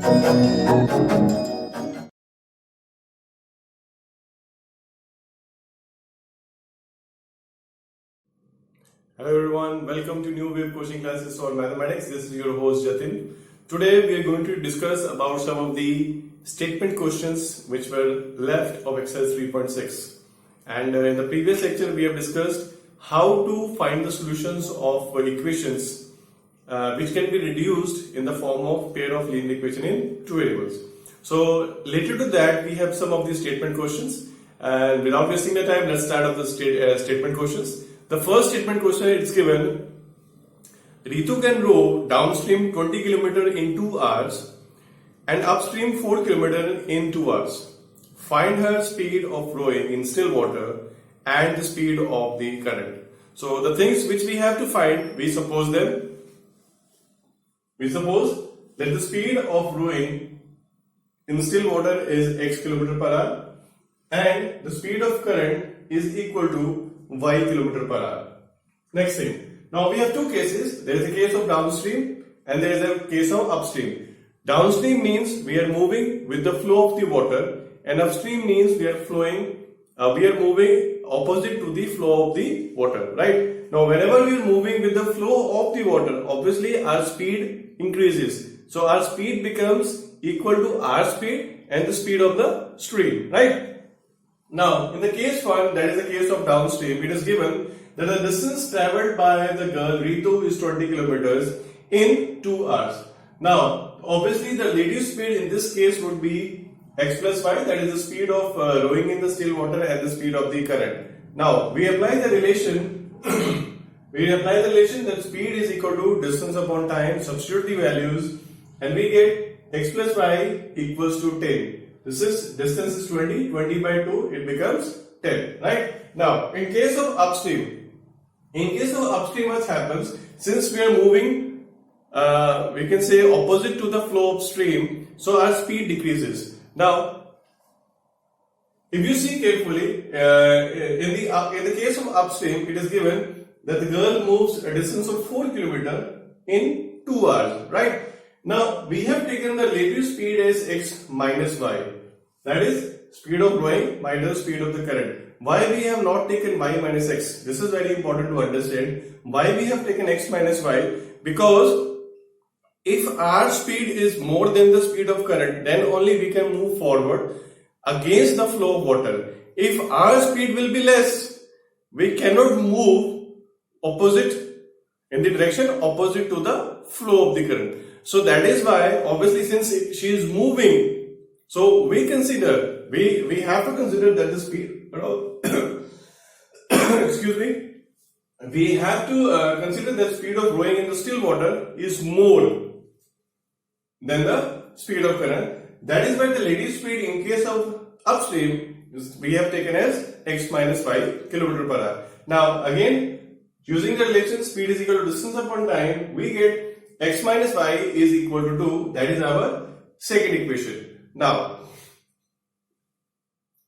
Hello everyone, welcome to New Wave Coaching Classes for Mathematics. This is your host Jatin. Today we are going to discuss about some of the statement questions which were left of Excel 3.6. And in the previous lecture we have discussed how to find the solutions of equations which can be reduced in the form of pair of linear equation in two variables. So later to that we have some of the statement questions, and without wasting the time, let's start off the statement questions. The first statement question is given: Ritu can row downstream 20 km in 2 hours and upstream 4 km in 2 hours. Find her speed of rowing in still water and the speed of the current. So the things which we have to find, we suppose that the speed of rowing in still water is x km per hour and the speed of current is equal to y km per hour. Next thing, now we have two cases. There is a case of downstream and there is a case of upstream. Downstream means we are moving with the flow of the water, and upstream means we are moving opposite to the flow of the water, right? Now whenever we are moving with the flow of the water, obviously our speed increases. So our speed becomes equal to our speed and the speed of the stream, right? Now, in the case 1, that is the case of downstream, it is given that the distance traveled by the girl Ritu is 20 kilometers in 2 hours. Now, obviously the lady's speed in this case would be x plus y, that is the speed of rowing in the still water and the speed of the current. Now, we apply the relation, that speed is equal to distance upon time, substitute the values, and we get x plus y equals to 10. Distance is 20 by 2, it becomes 10, right? Now, in case of upstream what happens, since we are moving, we can say opposite to the flow of stream, so our speed decreases. Now, if you see carefully, in the case of upstream, it is given that the girl moves a distance of 4 km in 2 hours, right? Now, we have taken the relative speed as x minus y. That is speed of rowing minus speed of the current. Why we have not taken y minus x? This is very important to understand. Why we have taken x minus y? Because if our speed is more than the speed of current, then only we can move forward against the flow of water. If our speed will be less, we cannot move in the direction opposite to the flow of the current. So that is why, obviously, since she is moving, so we have to consider that the speed, excuse me, we have to consider that speed of rowing in the still water is more than the speed of current. That is why the lady's speed in case of upstream we have taken as x minus y km per hour. Now again, using the relation speed is equal to distance upon time, we get x minus y is equal to 2. That is our second equation. Now,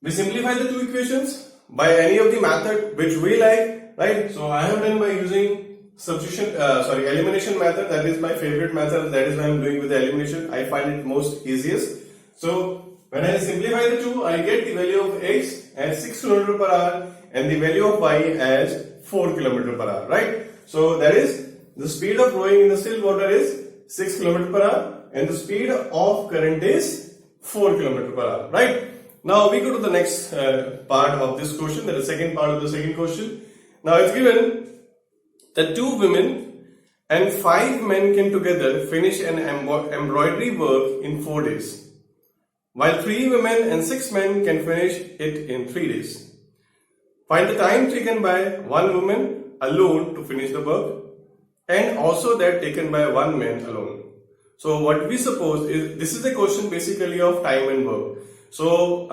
we simplify the two equations by any of the method which we like, right? So I have done by using elimination method. That is my favorite method. That is why I am doing with the elimination. I find it most easiest. So when I simplify the two, I get the value of x as 6 km per hour and the value of y as 4 km per hour, right? So that is the speed of rowing in the still water is 6 km per hour and the speed of current is 4 km per hour, right? Now we go to the next part of this question, that is the second part of the second question. Now it's given that 2 women and 5 men can together finish an embroidery work in 4 days, while 3 women and 6 men can finish it in 3 days. Find the time taken by 1 woman alone to finish the work, and also that taken by 1 man alone. So what we suppose is, this is a question basically of time and work. So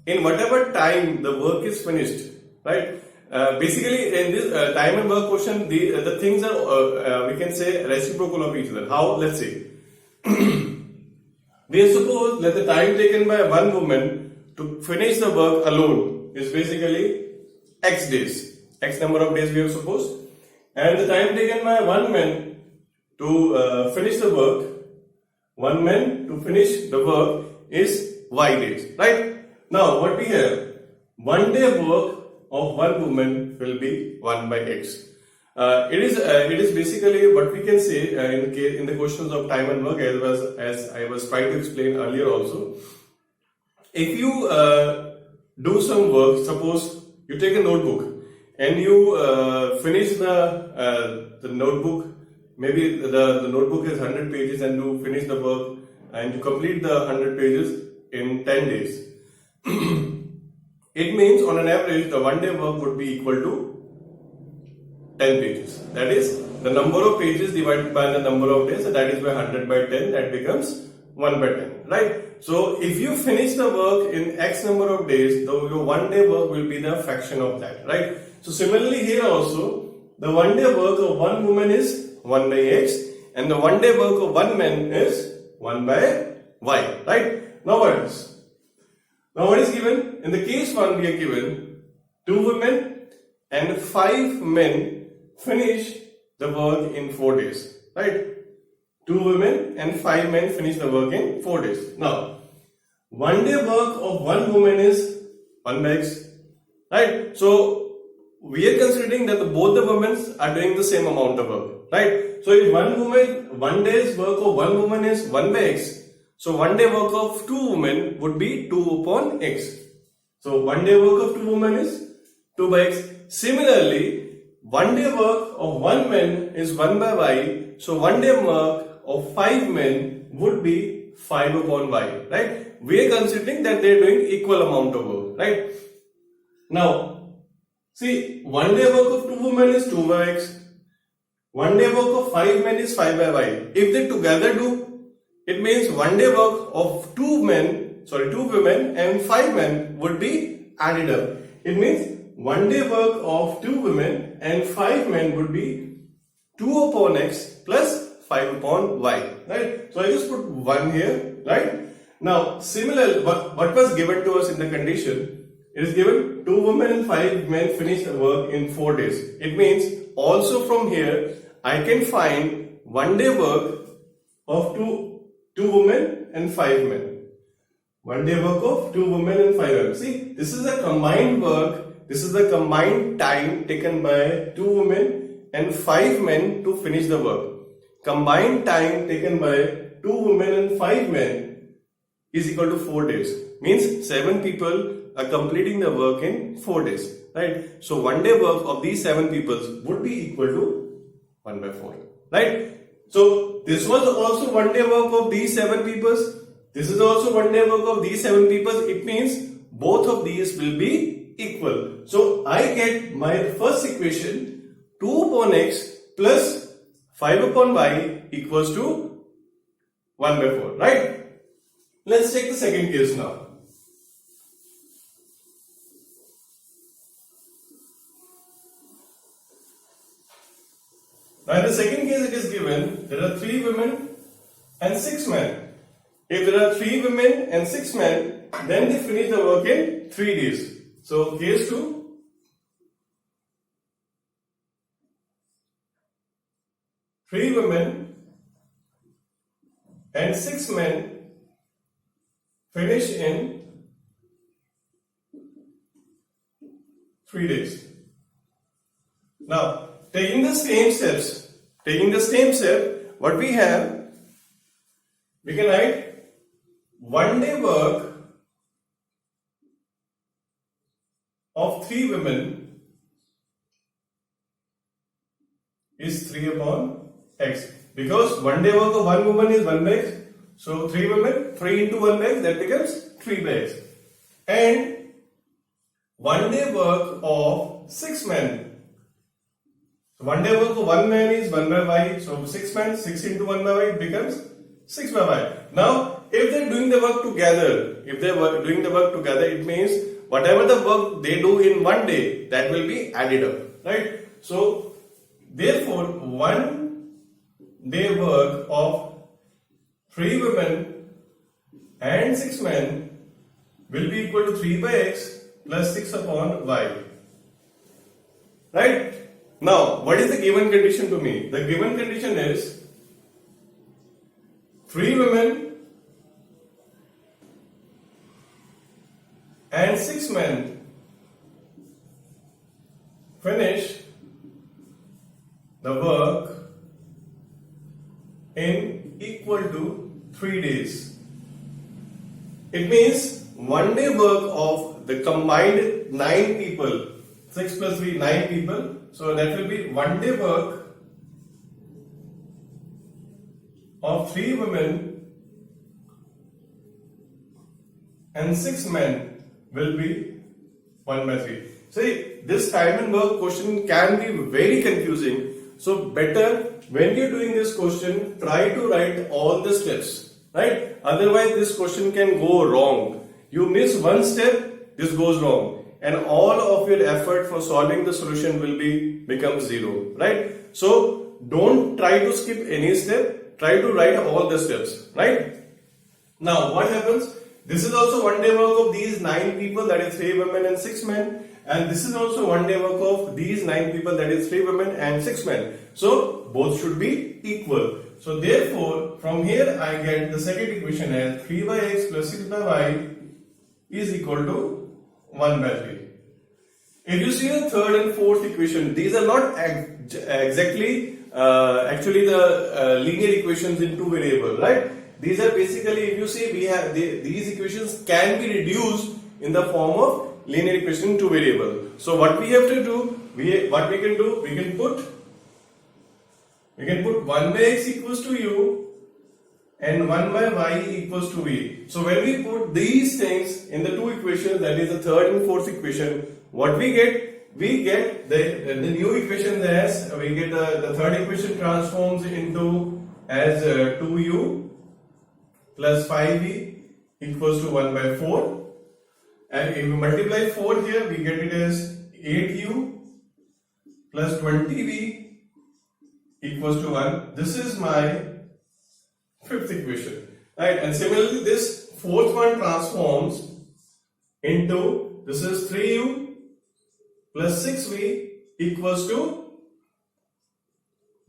in whatever time the work is finished, right? Basically in this time and work question, the things are we can say reciprocal of each other. How? Let's see. We suppose that the time taken by 1 woman to finish the work alone is basically x days, x number of days we have supposed. And the time taken by 1 man to finish the work one man to finish the work is Y days, right? Now what we have, one day work of one woman will be 1 by X. It is basically what we can say in the questions of time and work, as I was trying to explain earlier also. If you do some work, suppose you take a notebook and you finish the notebook, maybe the notebook is 100 pages and you finish the work and you complete the 100 pages in 10 days. It means on an average the one day work would be equal to 10 pages. That is the number of pages divided by the number of days, so that is by 100 by 10, that becomes 1 by 10, right? So if you finish the work in X number of days, your one day work will be the fraction of that, right? So similarly here also, the one day work of one woman is 1 by X and the one day work of one man is 1 by Y, right? Now what is? Now what is given? In the case 1 we are given 2 women and 5 men finish the work in 4 days, right? 2 women and 5 men finish the work in 4 days. Now, one day work of one woman is 1 by X, right? So, we are considering that both the women are doing the same amount of work, right? So, if one day's work of one woman is 1 by X, so one day work of 2 women would be 2 upon X. So, one day work of 2 women is 2 by X. Similarly, one day work of one man is 1 by Y, so one day work of 5 men would be 5 upon Y, right? We are considering that they are doing equal amount of work, right? Now, see, one day work of 2 women is 2 by X, one day work of 5 men is 5 by Y. If they together do, it means one day work of 2 women and 5 men would be added up. It means one day work of 2 women and 5 men would be 2 upon X plus 5 upon Y, right? So I just put 1 here, right? Now, similarly, what was given to us in the condition? It is given 2 women and 5 men finish the work in 4 days. It means also from here, I can find one day work of 2 women and 5 men. One day work of 2 women and 5 men. See, this is a combined work. This is the combined time taken by 2 women and 5 men to finish the work. Combined time taken by 2 women and 5 men is equal to 4 days. Means 7 people are completing the work in 4 days, right? So one day work of these 7 people would be equal to 1 by 4, right? So this was also one day work of these 7 people. This is also one day work of these 7 people. It means both of these will be equal. So I get my first equation 2 upon X plus 5 upon Y equals to 1 by 4, right? Let's take the second case now. Now in the second case it is given there are 3 women and 6 men. If there are 3 women and 6 men, then they finish the work in 3 days. So case 2, 3 women and 6 men finish in 3 days. Now, taking the same step, what we have, we can write one day work of 3 women is 3 upon X. Because one day work of one woman is 1 by X. So 3 women, 3 into 1 by X, that becomes 3 by X. And one day work of 6 men. So one day work of one man is 1 by Y. So 6 men, 6 into 1 by Y becomes 6 by Y. Now, if they are doing the work together, it means whatever the work they do in one day, that will be added up, right? So, therefore, one day work of 3 women and 6 men will be equal to 3 by X plus 6 upon Y, right? Now, what is the given condition to me? The given condition is 3 women and 6 men finish the work in equal to 3 days. It means 1 day work of the combined 9 people, 6 plus 3, 9 people. So that will be 1 day work of 3 women and 6 men will be 1 by 3. See, this time and work question can be very confusing. So better when you're doing this question, try to write all the steps, right? Otherwise this question can go wrong. You miss one step, this goes wrong, and all of your effort for solving the solution will become zero, right? So don't try to skip any step, try to write all the steps, right? Now what happens? This is also 1 day work of these 9 people, that is 3 women and 6 men. And this is also 1 day work of these 9 people, that is 3 women and 6 men. So both should be equal. So therefore, from here I get the second equation as 3 by x plus 6 by y is equal to 1 by 3. If you see the third and fourth equation, these are not exactly actually the linear equations in two variables, right? These are basically, if you see, we have these equations can be reduced in the form of linear equation in two variable. So what we have to do, we can put 1 by x equals to u and 1 by y equals to v. So when we put these things in the two equations, that is the third and fourth equation, what we get? We get the new equation as, we get the third equation transforms into as 2u plus 5v equals to 1 by 4. And if we multiply 4 here, we get it as 8u plus 20v equals to 1. This is my fifth equation, right? And similarly, this fourth one transforms into, this is 3u plus 6v equals to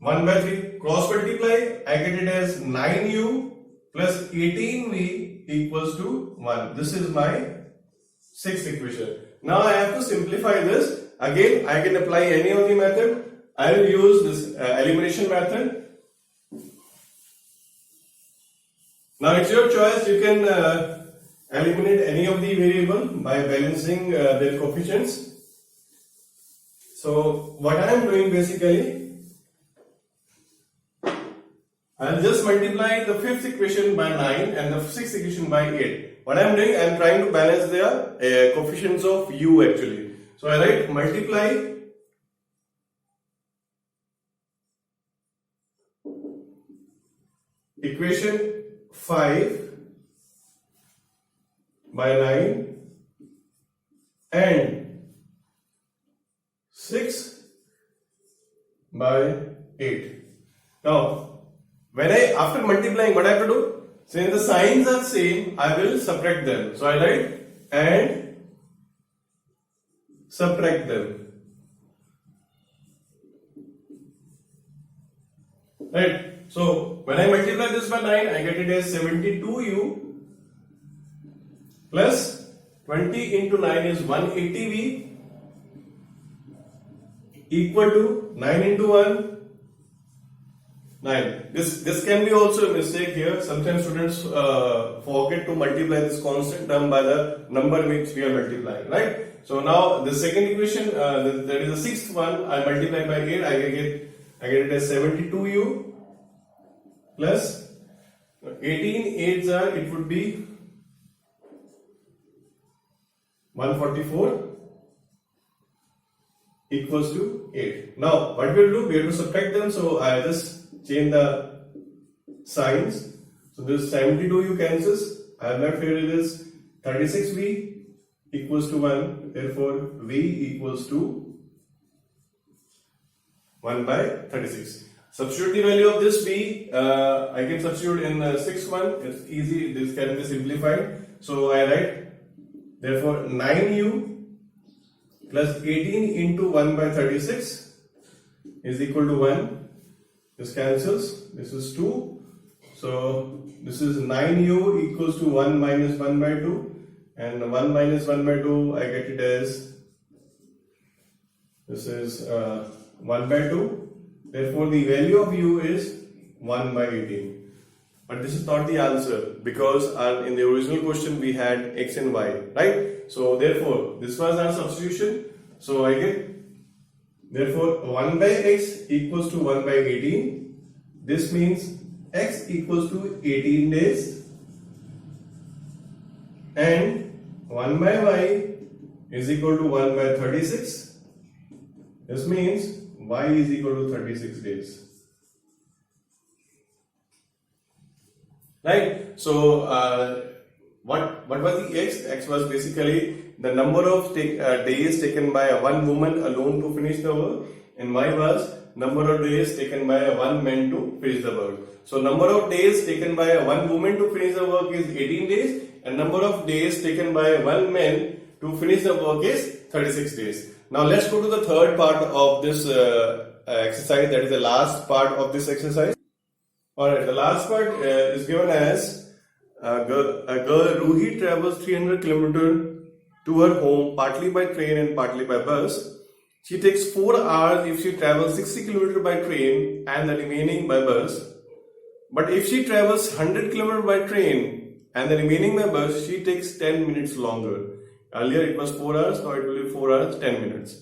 1 by 3. Cross multiply, I get it as 9u plus 18v equals to 1. This is my sixth equation. Now I have to simplify this. Again, I can apply any of the method. I will use this elimination method. Now it's your choice. You can eliminate any of the variable by balancing their coefficients. So what I am doing basically, I will just multiply the fifth equation by 9 and the sixth equation by 8. What I am doing, I am trying to balance their coefficients of u actually. So I write multiply equation 5 by 9 and 6 by 8. Now, when after multiplying, what I have to do? Since the signs are same, I will subtract them. So I write and subtract them. Right? So when I multiply this by 9, I get it as 72u plus 20 into 9 is 180v equal to 9 into 1. 9. This can be also a mistake here. Sometimes students forget to multiply this constant term by the number which we are multiplying, right? So now the second equation, that is the sixth one, I multiply by 8, I get it as 72u plus 18 8s are, it would be 144 equals to 8. Now what we'll do, we have to subtract them, so I just change the signs. So this 72u cancels. I have left here it is 36v equals to 1. Therefore v equals to 1 by 36. Substitute the value of this v. I can substitute in the sixth one. It's easy. This can be simplified. So I write therefore 9u plus 18 into 1 by 36 is equal to 1. This cancels. This is 2. So this is 9u equals to 1 minus 1 by 2, and 1 minus 1 by 2 I get it as, this is 1 by 2. Therefore the value of u is 1 by 18. But this is not the answer, because in the original question we had x and y, right? So therefore this was our substitution. So I get, therefore 1 by x equals to 1 by 18. This means x equals to 18 days, and 1 by y is equal to 1 by 36. This means y is equal to 36 days. Right? So what was the x? X was basically the number of days taken by one woman alone to finish the work, and y was number of days taken by one man to finish the work. So number of days taken by one woman to finish the work is 18 days, and number of days taken by one man to finish the work is 36 days. Now let's go to the third part of this exercise, that is the last part of this exercise. Alright, the last part is given as a girl Ruhi travels 300 km to her home partly by train and partly by bus. She takes 4 hours if she travels 60 km by train and the remaining by bus. But if she travels 100 km by train and the remaining by bus, she takes 10 minutes longer. Earlier it was 4 hours, now it will be 4 hours 10 minutes.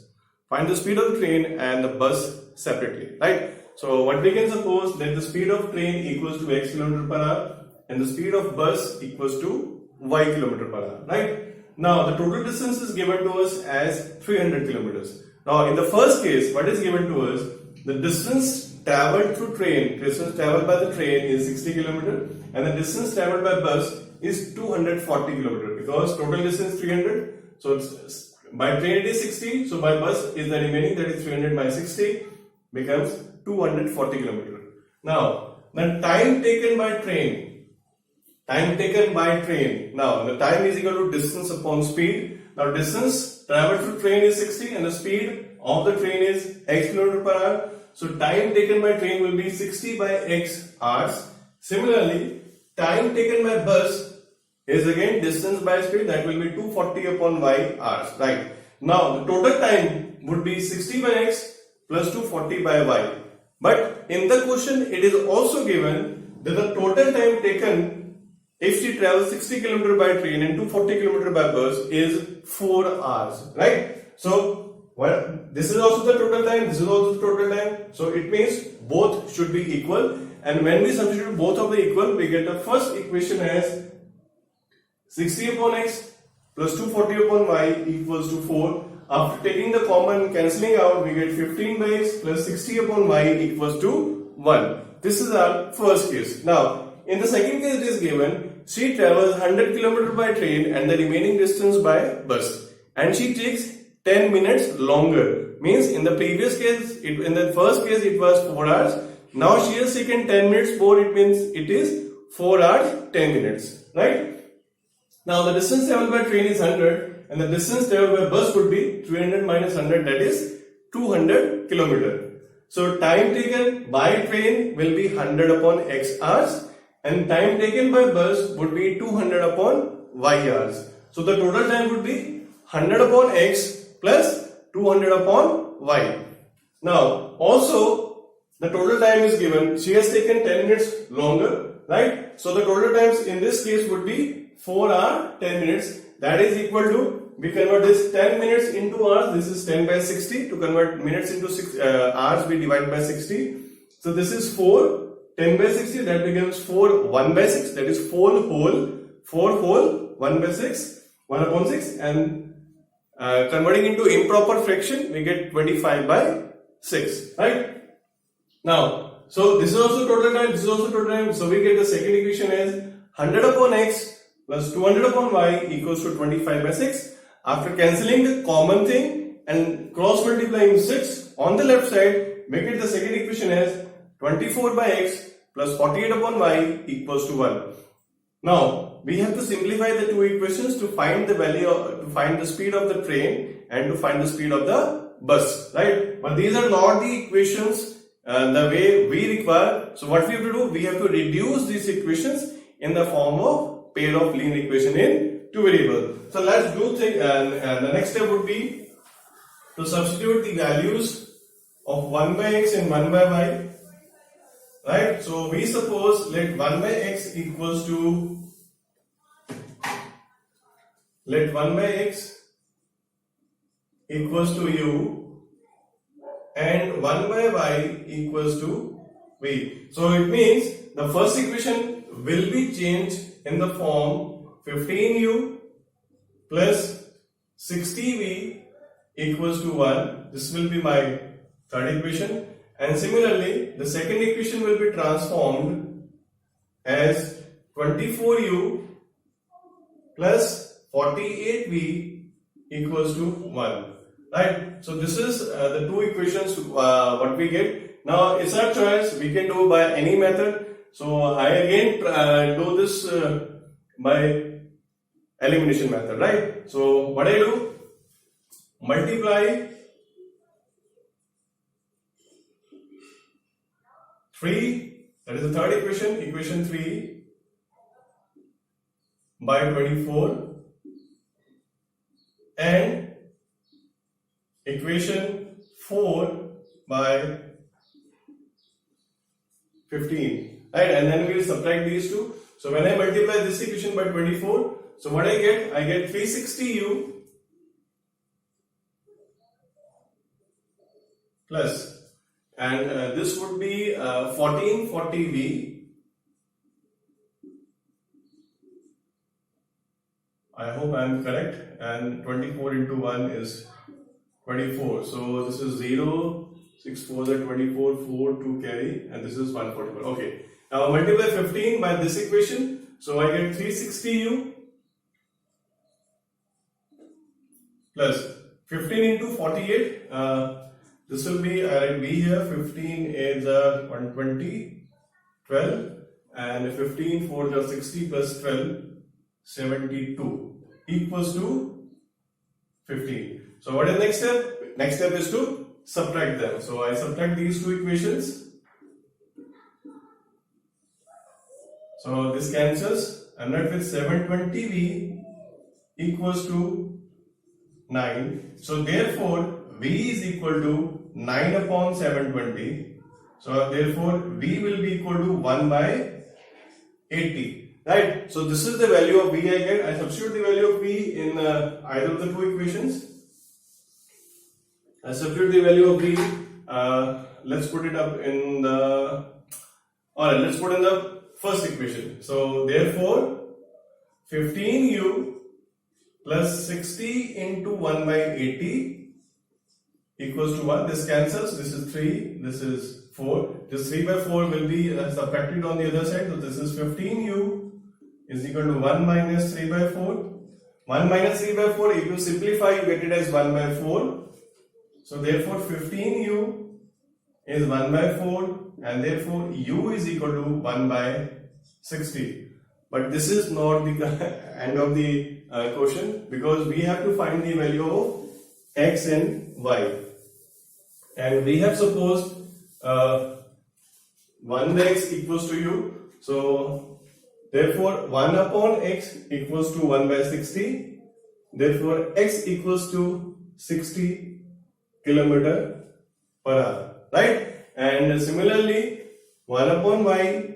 Find the speed of the train and the bus separately, right? So what we can suppose that the speed of train equals to x km per hour and the speed of bus equals to y km per hour, right? Now the total distance is given to us as 300 kilometers. Now in the first case, what is given to us? The distance traveled through train, distance traveled by the train is 60 kilometers, and the distance traveled by bus is 240 kilometers, because total distance 300. So it's, by train it is 60, so by bus is the remaining, that is 300 by 60 becomes 240 kilometers. Now the time taken by train, now the time is equal to distance upon speed. Now distance traveled through train is 60 and the speed of the train is x km per hour. So time taken by train will be 60 by x hours. Similarly, time taken by bus is again distance by speed, that will be 240 upon y hours, right? Now the total time would be 60 by x plus 240 by y. But in the question it is also given that the total time taken if she travels 60 km by train and 240 km by bus is 4 hours, right? So this is also the total time, this is also the total time. So it means both should be equal, and when we substitute both of the equal, we get the first equation as 60 upon x plus 240 upon y equals to 4. After taking the common cancelling out, we get 15 by x plus 60 upon y equals to 1. This is our first case. Now, in the second case it is given, she travels 100 km by train and the remaining distance by bus. And she takes 10 minutes longer. Means in the previous case, in the first case it was 4 hours. Now she has taken 10 minutes more, it means it is 4 hours 10 minutes. Right? Now the distance traveled by train is 100. And the distance traveled by bus would be 300 minus 100, that is 200 kilometer. So time taken by train will be 100 upon x hours, and time taken by bus would be 200 upon y hours. So the total time would be 100 upon x plus 200 upon y. Now also the total time is given, she has taken 10 minutes longer, right? So the total times in this case would be 4 hours 10 minutes. That is equal to, we convert this 10 minutes into hours, this is 10 by 60. To convert minutes into hours, we divide by 60. So this is 4, 10 by 60, that becomes 4, 1 by 6, that is 4 whole, 1 by 6, 1 upon 6, and converting into improper fraction, we get 25 by 6, right? Now, so this is also total time, this is also total time, so we get the second equation as 100 upon x plus 200 upon y equals to 25 by 6. After cancelling the common thing and cross multiplying 6 on the left side, make it the second equation as 24 by x plus 48 upon y equals to 1. Now we have to simplify the two equations to find the value to find the speed of the train and to find the speed of the bus, right? But these are not the equations the way we require. So what we have to do? We have to reduce these equations in the form of pair of linear equation in two variables. So let's do thing, and the next step would be to substitute the values of 1 by x and 1 by y. Right? So we suppose let 1 by x equals to, let 1 by x equals to u and 1 by y equals to v. So it means the first equation will be changed in the form 15u plus 60v equals to 1. This will be my third equation. And similarly, the second equation will be transformed as 24u plus 48v equals to 1. Right? So this is the two equations what we get. Now it's our choice. We can do by any method. So I again do this by elimination method. Right? So what I do? Multiply 3, that is the third equation, equation 3 by 24 and equation 4 by 15, right? And then we will subtract these two. So when I multiply this equation by 24, so what I get 360u plus, and this would be 1440v. I hope I am correct. And 24 into 1 is 24. So this is 0, 6 4s are 24, 4 2 carry, and this is 144. Okay. Now multiply 15 by this equation. So I get 360u plus 15 into 48. This will be, I write b here, 15 is 120, 12, and 15 4 is 60 plus 12, 72 equals to 15. So what is next step? Next step is to subtract them. So I subtract these two equations. So this cancels. I'm left with 720v equals to 9. So therefore v is equal to 9 upon 720. So therefore v will be equal to 1 by 80. Right? So this is the value of v I get. I substitute the value of v in either of the two equations. I substitute the value of v. Let's put it up in the, alright, let's put in the first equation. So therefore 15u plus 60 into 1 by 80 equals to 1. This cancels. This is 3. This is 4. This 3 by 4 will be subtracted on the other side. So this is 15u is equal to 1 minus 3 by 4. 1 minus 3 by 4, if you simplify, you get it as 1 by 4. So therefore 15u is 1 by 4 and therefore u is equal to 1 by 60. But this is not the end of the question, because we have to find the value of x and y. And we have supposed 1 by x equals to u. So therefore 1 upon x equals to 1 by 60. Therefore x equals to 60 kilometer per hour. Right? And similarly 1 upon y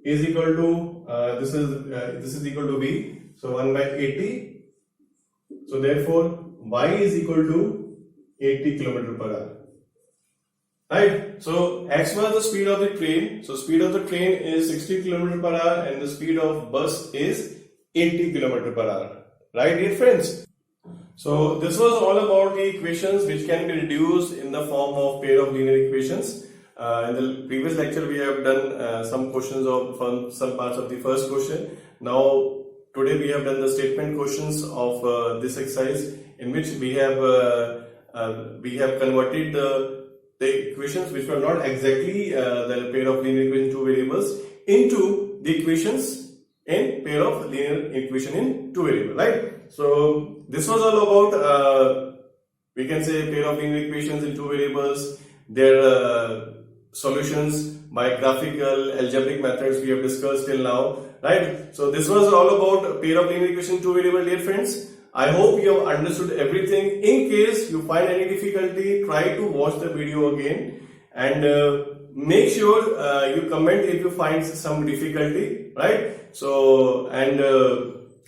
is equal to this is equal to v. So 1 by 80. So therefore y is equal to 80 km per hour. Right? So x was the speed of the train. So speed of the train is 60 km per hour and the speed of bus is 80 km per hour. Right, dear friends? So this was all about the equations which can be reduced in the form of pair of linear equations. In the previous lecture we have done some questions from some parts of the first question. Now today we have done the statement questions of this exercise, in which we have converted the equations which were not exactly the pair of linear equation two variables into the equations in pair of linear equation in two variables. Right? So this was all about we can say pair of linear equations in two variables, their solutions, by graphical, algebraic methods we have discussed till now, right? So this was all about pair of linear equation, two variable, dear friends. I hope you have understood everything. In case you find any difficulty, try to watch the video again and make sure you comment if you find some difficulty, right? So, and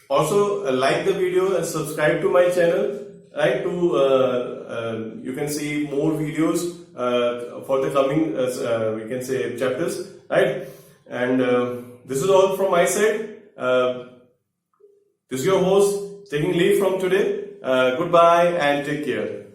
also like the video and subscribe to my channel, right? To you can see more videos for the coming we can say chapters, right? And this is all from my side. This is your host taking leave from today. Goodbye and take care.